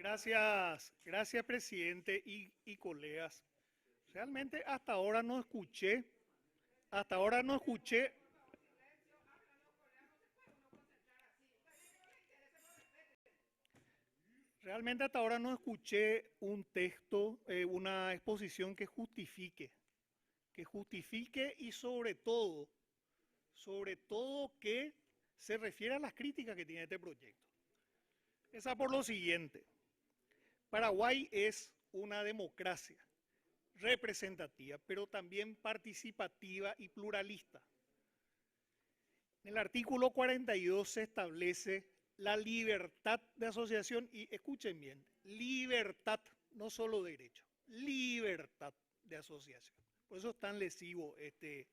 Gracias, presidente y colegas. Realmente hasta ahora no escuché, realmente hasta ahora no escuché un texto, una exposición que justifique y sobre todo que se refiere a las críticas que tiene este proyecto. Esa por lo siguiente. Paraguay es una democracia representativa, pero también participativa y pluralista. En el artículo 42 se establece la libertad de asociación y escuchen bien, libertad, no solo derecho, libertad de asociación. Por eso es tan lesivo este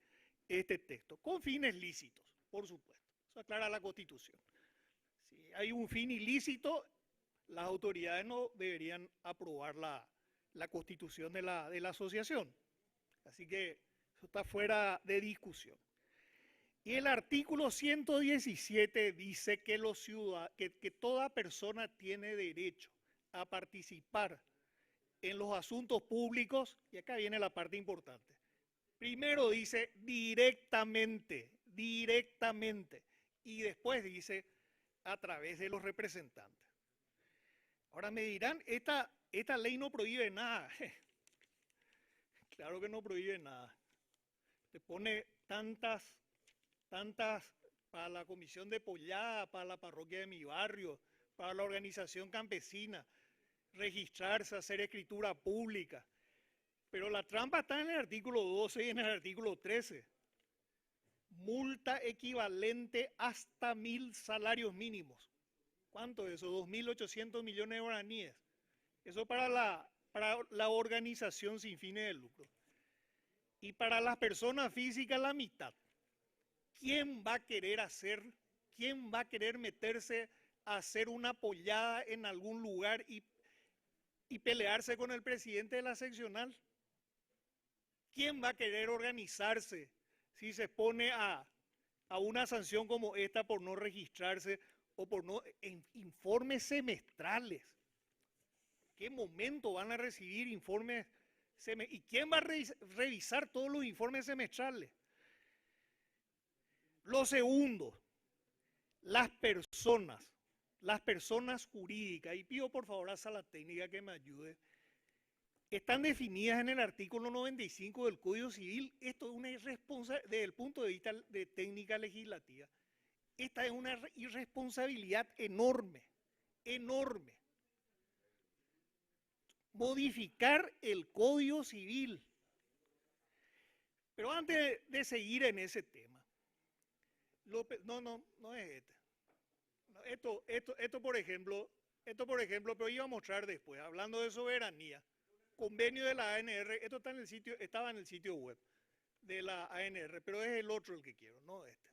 texto, con fines lícitos, por supuesto. Eso aclara la Constitución. Si hay un fin ilícito, las autoridades no deberían aprobar la constitución de la asociación. Así que eso está fuera de discusión. Y el artículo 117 dice que toda persona tiene derecho a participar en los asuntos públicos, y acá viene la parte importante. Primero dice directamente, y después dice a través de los representantes. Ahora me dirán, esta ley no prohíbe nada. Claro que no prohíbe nada. Te pone tantas para la comisión de pollada, para la parroquia de mi barrio, para la organización campesina, registrarse, hacer escritura pública. Pero la trampa está en el artículo 12 y en el artículo 13. Multa equivalente hasta 1.000 salarios mínimos. ¿Cuánto es eso? 2.800 millones de guaraníes. Eso para la organización sin fines de lucro. Y para las personas físicas la mitad. ¿Quién va a querer meterse a hacer una pollada en algún lugar y pelearse con el presidente de la seccional? ¿Quién va a querer organizarse si se expone a una sanción como esta por no registrarse o por no informes semestrales? ¿Qué momento van a recibir informes semestrales? ¿Y quién va a revisar todos los informes semestrales? Lo segundo, las personas jurídicas, y pido por favor a Sala Técnica que me ayude, están definidas en el artículo 95 del Código Civil. Esto es una irresponsabilidad, desde el punto de vista de técnica legislativa, esta es una irresponsabilidad enorme, enorme. Modificar el Código Civil. Pero antes de seguir en ese tema, no es este. Esto por ejemplo, pero iba a mostrar después, hablando de soberanía, convenio de la ANR, esto está en el sitio, estaba en el sitio web de la ANR, pero es el otro el que quiero, no este.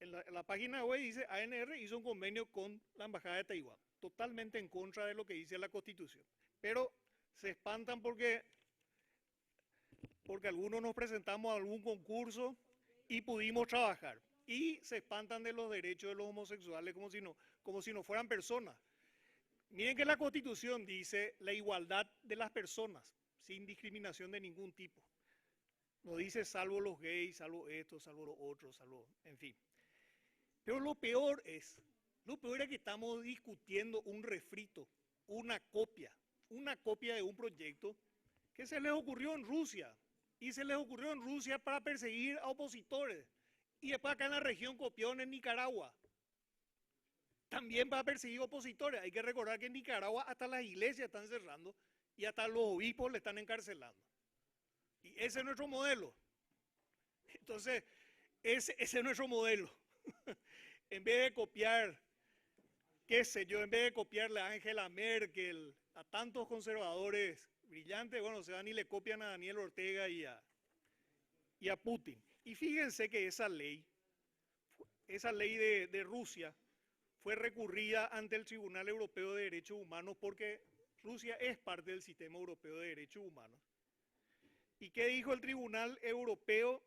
En la página web dice ANR hizo un convenio con la Embajada de Taiwán, totalmente en contra de lo que dice la Constitución. Pero se espantan porque algunos nos presentamos a algún concurso y pudimos trabajar. Y se espantan de los derechos de los homosexuales como si no fueran personas. Miren que la Constitución dice la igualdad de las personas, sin discriminación de ningún tipo. No dice salvo los gays, salvo estos, salvo los otros, salvo, en fin. Pero lo peor es que estamos discutiendo un refrito, una copia de un proyecto que se les ocurrió en Rusia. Y se les ocurrió en Rusia para perseguir a opositores. Y después acá en la región copión en Nicaragua. También para perseguir opositores. Hay que recordar que en Nicaragua hasta las iglesias están cerrando y hasta los obispos le están encarcelando. Y ese es nuestro modelo. Entonces, ese es nuestro modelo. En vez de copiar, qué sé yo, en vez de copiarle a Angela Merkel, a tantos conservadores brillantes, bueno, se van y le copian a Daniel Ortega y a Putin. Y fíjense que esa ley de Rusia fue recurrida ante el Tribunal Europeo de Derechos Humanos porque Rusia es parte del sistema europeo de derechos humanos. ¿Y qué dijo el Tribunal Europeo?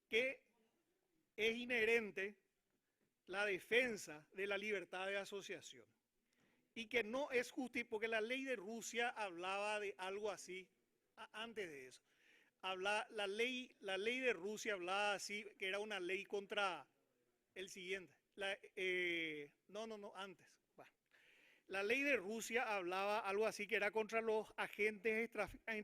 Que es inherente la defensa de la libertad de asociación. Y que no es justo, porque la ley de Rusia hablaba de algo así, antes de eso. La ley de Rusia hablaba así, que era una ley contra el siguiente. Antes. Bueno. La ley de Rusia hablaba algo así que era contra los agentes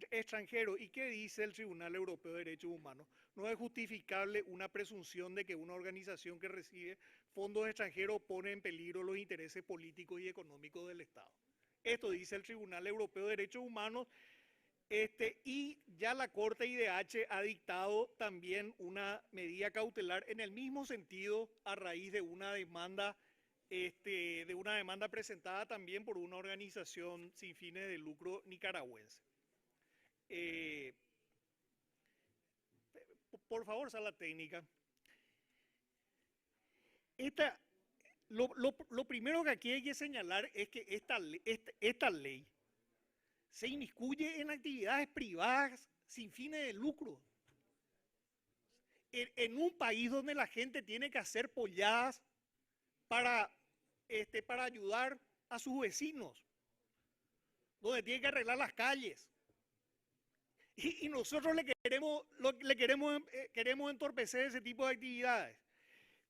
extranjeros. ¿Y qué dice el Tribunal Europeo de Derechos Humanos? No es justificable una presunción de que una organización que recibe fondos extranjeros pone en peligro los intereses políticos y económicos del Estado. Esto dice el Tribunal Europeo de Derechos Humanos. Y ya la Corte IDH ha dictado también una medida cautelar en el mismo sentido a raíz de una demanda presentada también por una organización sin fines de lucro nicaragüense. Por favor, sala técnica. Lo primero que aquí hay que señalar es que esta ley se inmiscuye en actividades privadas sin fines de lucro. En un país donde la gente tiene que hacer polladas para ayudar a sus vecinos, donde tiene que arreglar las calles. Y nosotros queremos entorpecer ese tipo de actividades.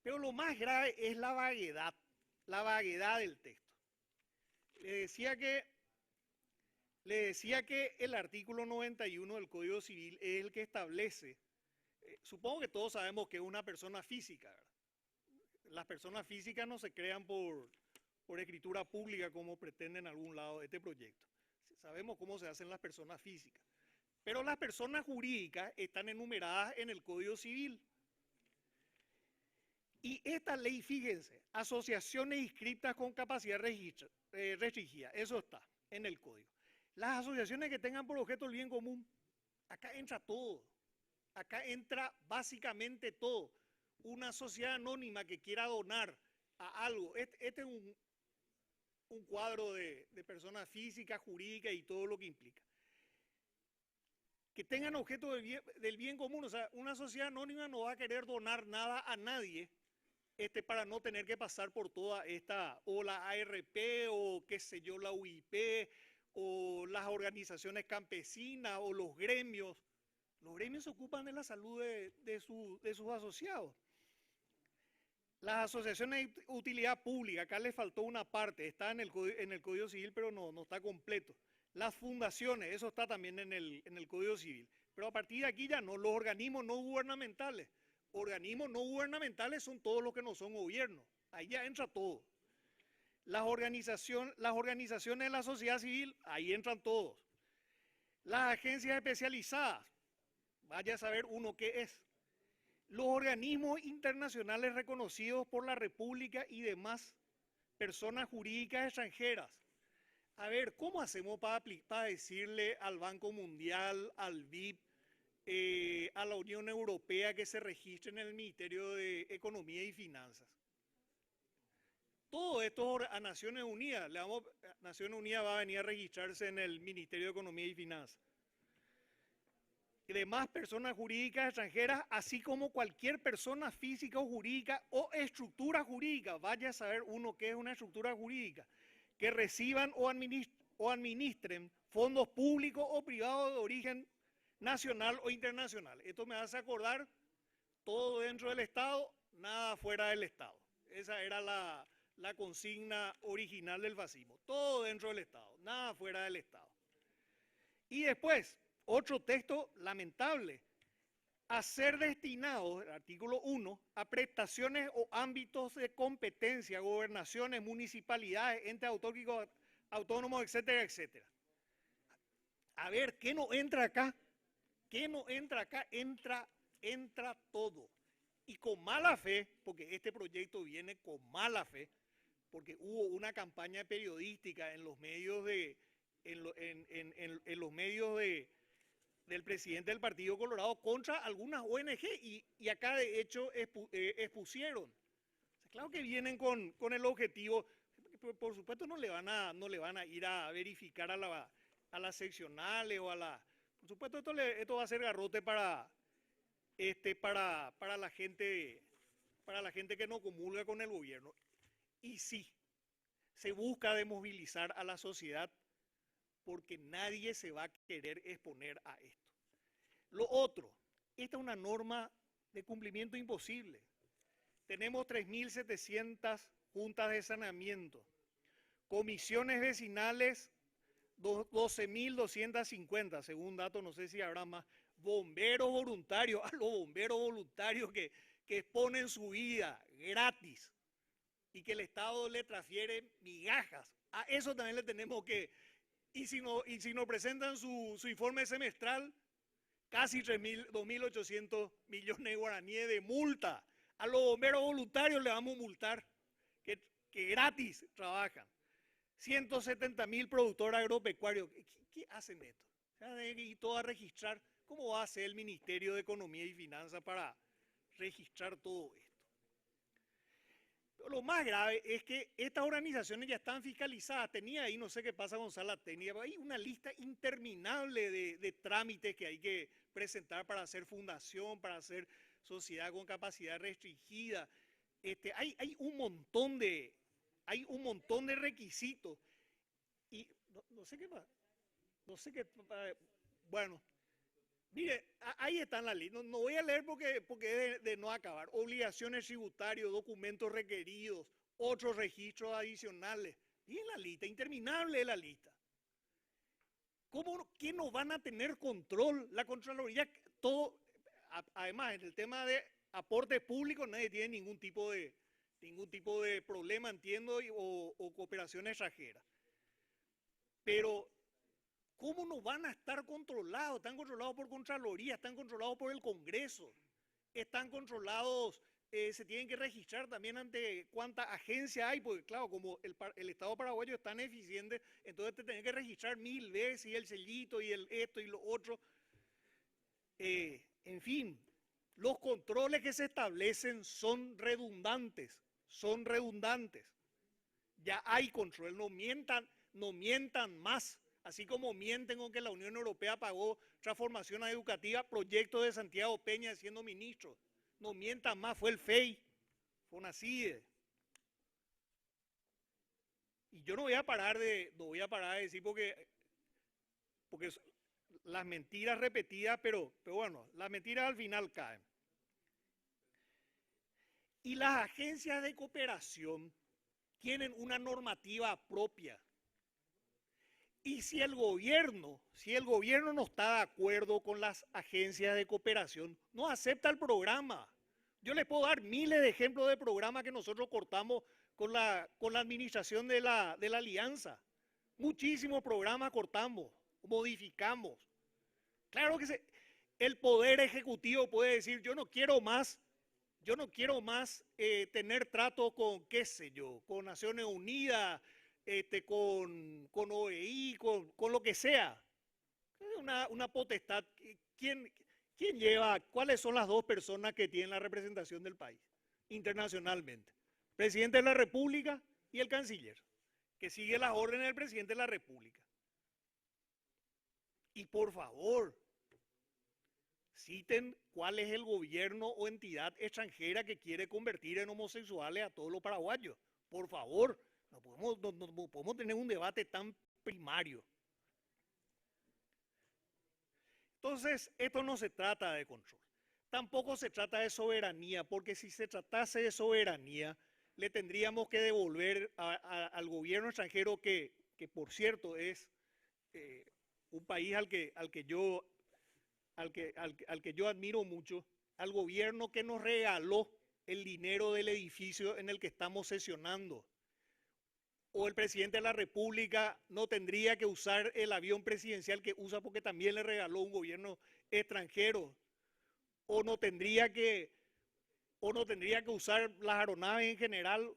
Pero lo más grave es la vaguedad del texto. Le decía que el artículo 91 del Código Civil es el que establece, supongo que todos sabemos que es una persona física, ¿verdad? Las personas físicas no se crean por escritura pública como pretende en algún lado este proyecto. Sabemos cómo se hacen las personas físicas. Pero las personas jurídicas están enumeradas en el Código Civil. Y esta ley, fíjense, asociaciones inscritas con capacidad restringida, eso está en el Código. Las asociaciones que tengan por objeto el bien común, acá entra todo. Acá entra básicamente todo. Una sociedad anónima que quiera donar a algo. Este es un cuadro de personas físicas, jurídicas y todo lo que implica. Que tengan objeto del bien común. O sea, una sociedad anónima no va a querer donar nada a nadie para no tener que pasar por toda esta, o la ARP, o qué sé yo, la UIP, o las organizaciones campesinas, o los gremios. Los gremios se ocupan de la salud de sus asociados. Las asociaciones de utilidad pública, acá le faltó una parte, está en el Código Civil, pero no está completo. Las fundaciones, eso está también en el Código Civil. Pero a partir de aquí ya no, los organismos no gubernamentales. Organismos no gubernamentales son todos los que no son gobierno. Ahí ya entra todo. Las organizaciones de la sociedad civil, ahí entran todos. Las agencias especializadas, vaya a saber uno qué es. Los organismos internacionales reconocidos por la República y demás personas jurídicas extranjeras. A ver, ¿cómo hacemos para decirle al Banco Mundial, al BIP, a la Unión Europea que se registren en el Ministerio de Economía y Finanzas? Todo esto a Naciones Unidas. Naciones Unidas va a venir a registrarse en el Ministerio de Economía y Finanzas. Y demás personas jurídicas extranjeras, así como cualquier persona física o jurídica o estructura jurídica, vaya a saber uno qué es una estructura jurídica, que reciban o administren fondos públicos o privados de origen nacional o internacional. Esto me hace acordar todo dentro del Estado, nada fuera del Estado. Esa era la consigna original del fascismo. Todo dentro del Estado, nada fuera del Estado. Y después, otro texto lamentable. A ser destinados, el artículo 1, a prestaciones o ámbitos de competencia, gobernaciones, municipalidades, entes autónomos, etcétera, etcétera. A ver, ¿qué no entra acá? ¿Qué no entra acá? Entra todo. Y con mala fe, porque este proyecto viene con mala fe, porque hubo una campaña periodística en los medios del presidente del Partido Colorado contra algunas ONG y acá de hecho expusieron. O sea, claro que vienen con el objetivo, por supuesto no le van a ir a verificar a las seccionales o a la... Por supuesto esto va a ser garrote para la gente para la gente que no comulga con el gobierno. Y sí, se busca desmovilizar a la sociedad porque nadie se va a querer exponer a esto. Lo otro, esta es una norma de cumplimiento imposible. Tenemos 3.700 juntas de saneamiento, comisiones vecinales 12.250, según datos, no sé si habrá más, bomberos voluntarios, a los bomberos voluntarios que exponen su vida gratis y que el Estado le transfiere migajas. A eso también le tenemos que, y si nos presentan su informe semestral, casi 2.800 millones de guaraníes de multa. A los bomberos voluntarios le vamos a multar, que gratis trabajan. 170.000 productores agropecuarios. ¿Qué hacen esto? O sea, de ir todo a registrar. ¿Cómo va a hacer el Ministerio de Economía y Finanzas para registrar todo esto? Pero lo más grave es que estas organizaciones ya están fiscalizadas. Tenía ahí, no sé qué pasa con Sala Técnica, hay una lista interminable de trámites que hay que presentar para hacer fundación, para hacer sociedad con capacidad restringida. Hay un montón de requisitos y no sé qué pasa. No sé qué. Bueno, mire, ahí están las listas. No voy a leer porque es de no acabar. Obligaciones tributarias, documentos requeridos, otros registros adicionales. Y en la lista, interminable la lista. ¿Qué no van a tener control? La Contraloría, todo. Además, en el tema de aportes públicos, nadie tiene ningún tipo de problema, entiendo, o cooperación extranjera. Pero, ¿cómo no van a estar controlados? Están controlados por Contraloría, están controlados por el Congreso, están controlados, se tienen que registrar también ante cuánta agencia hay, porque claro, como el Estado paraguayo es tan eficiente, entonces te tienen que registrar 1000 veces y el sellito y el esto y lo otro. En fin, los controles que se establecen son redundantes. Ya hay control, no mientan más. Así como mienten con que la Unión Europea pagó transformación educativa, proyecto de Santiago Peña siendo ministro. No mientan más, fue el FEI, fue una CIDE. Y yo no voy a parar de decir porque las mentiras repetidas, pero bueno, las mentiras al final caen. Y las agencias de cooperación tienen una normativa propia. Y si el gobierno no está de acuerdo con las agencias de cooperación, no acepta el programa. Yo les puedo dar miles de ejemplos de programas que nosotros cortamos con la administración de la alianza. Muchísimos programas cortamos, modificamos. Claro que el Poder Ejecutivo puede decir, yo no quiero más tener trato con, qué sé yo, con Naciones Unidas, con OEI, con lo que sea. Una potestad. ¿Quién lleva? ¿Cuáles son las dos personas que tienen la representación del país internacionalmente? Presidente de la República y el canciller, que sigue las órdenes del presidente de la República. Y por favor, citen cuál es el gobierno o entidad extranjera que quiere convertir en homosexuales a todos los paraguayos. Por favor, no podemos tener un debate tan primario. Entonces, esto no se trata de control. Tampoco se trata de soberanía, porque si se tratase de soberanía, le tendríamos que devolver al gobierno extranjero, que por cierto es un país al que yo admiro mucho, al gobierno que nos regaló el dinero del edificio en el que estamos sesionando. O el presidente de la República no tendría que usar el avión presidencial que usa porque también le regaló un gobierno extranjero. O no tendría que usar las aeronaves en general.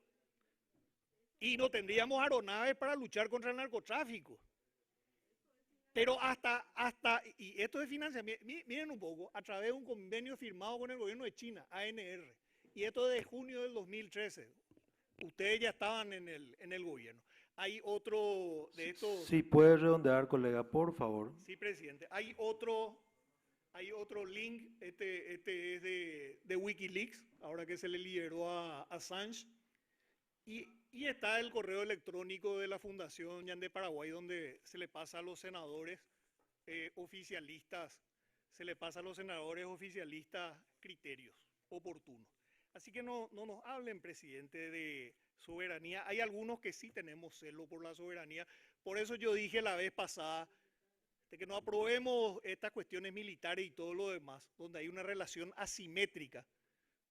Y no tendríamos aeronaves para luchar contra el narcotráfico. Pero y esto de financiamiento, miren un poco, a través de un convenio firmado con el gobierno de China, ANR, y esto de junio del 2013, ustedes ya estaban en el gobierno. Hay otro de estos... Sí, puede redondear, colega, por favor. Sí, presidente. Hay otro Hay otro link, este es de Wikileaks, ahora que se le liberó a Assange. Y está el correo electrónico de la Fundación Ñan Paraguay, donde se le pasa a los senadores oficialistas, se le pasa a los senadores oficialistas criterios oportunos. Así que no nos hablen, presidente, de soberanía. Hay algunos que sí tenemos celo por la soberanía. Por eso yo dije la vez pasada de que no aprobemos estas cuestiones militares y todo lo demás, donde hay una relación asimétrica,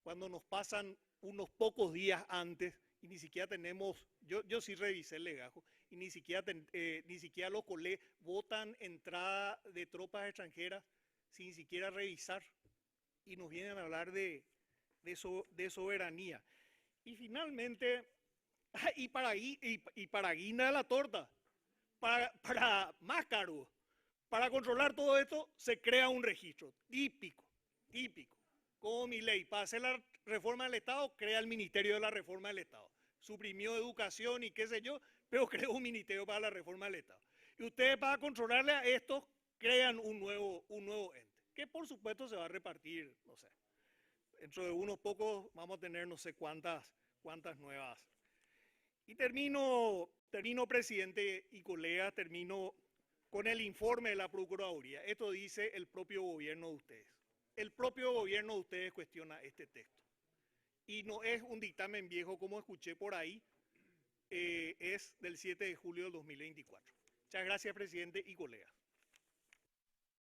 cuando nos pasan unos pocos días antes y ni siquiera tenemos, yo sí revisé el legajo, y ni siquiera los colegas votan entrada de tropas extranjeras sin siquiera revisar, y nos vienen a hablar de soberanía. Y finalmente, y para guinda de la torta, para más cargo, para controlar todo esto se crea un registro típico, como mi ley. Para hacer la reforma del Estado, crea el Ministerio de la Reforma del Estado. Suprimió educación y qué sé yo, pero creó un ministerio para la reforma del Estado. Y ustedes, para controlarle a estos, crean un nuevo ente, que por supuesto se va a repartir, no sé, dentro de unos pocos vamos a tener no sé cuántas nuevas. Y termino, presidente y colegas, termino con el informe de la Procuraduría. Esto dice el propio gobierno de ustedes. El propio gobierno de ustedes cuestiona este texto. Y no es un dictamen viejo como escuché por ahí, es del 7 de julio del 2024. Muchas gracias, presidente y colegas.